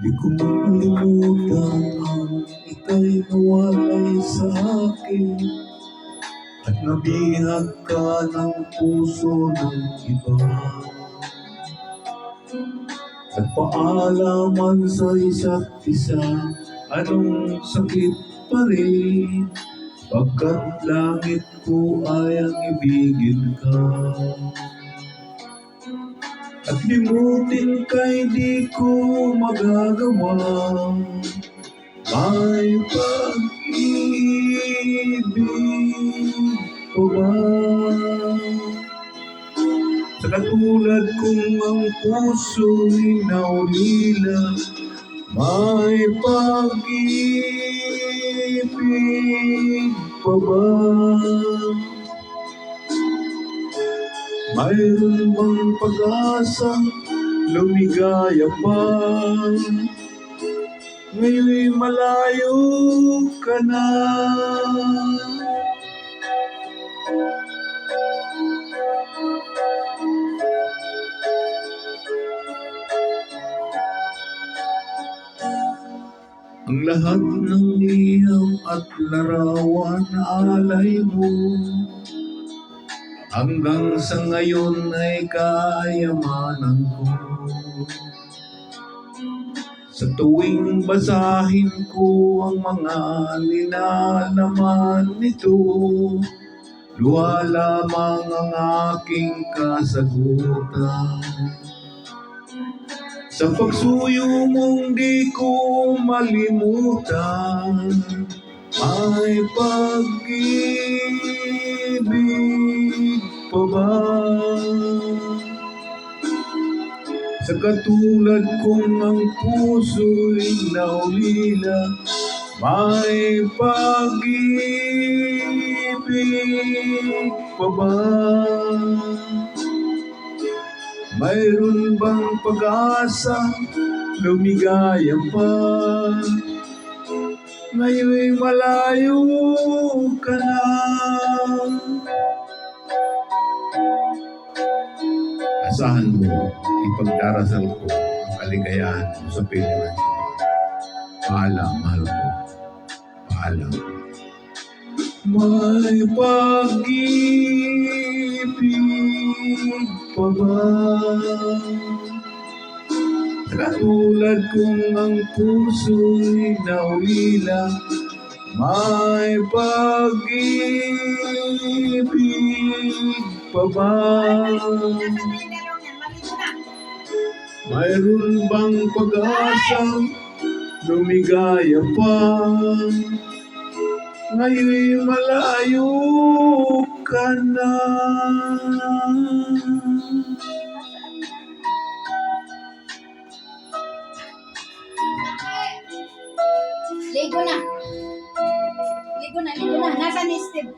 Di ko makalimutan ang ika'y nawalay sa akin at nabihag ka ng puso ng iba. Nagpaalaman sa isa't isa, anong sakit pa rin, pagkat langit ko ay ang ibigin ka. At limutin ka'y di ko magagawa, may pag-ibig pa ba? Sa katulad kong ang puso'y naulila, may pag-ibig pa ba? Mayroon bang pag-asa, lumigaya pa? Ngayon'y malayo ka na. Ang lahat ng iyaw at larawan na alay mo, hanggang sa ngayon ay kayamanan ko. Sa tuwing basahin ko ang mga linalaman nito, luha lamang ang aking kasagutan. Sa pagsuyo mong di ko malimutan, may pag-ibig pa ba? Sa katulad kong ang puso'y naulila, may pag-ibig pa ba? Mayroon bang pag-asa, lumigaya pa? Ngayon'y malayo ka na. Asahan mo, ipagdarasal ko ang kaligayahan mo sa piling ng iba. Paalam, mahal ko. Paalam. May pag-ibig pa ba? Katulad kong ang puso'y naulila, may pag-ibig pa ba? Mayroon bang pag-asa, lumigaya pa? Ngayon'y malayo ka na. Ligo na. Ligo na, ligo na. Nasaan ni Steve?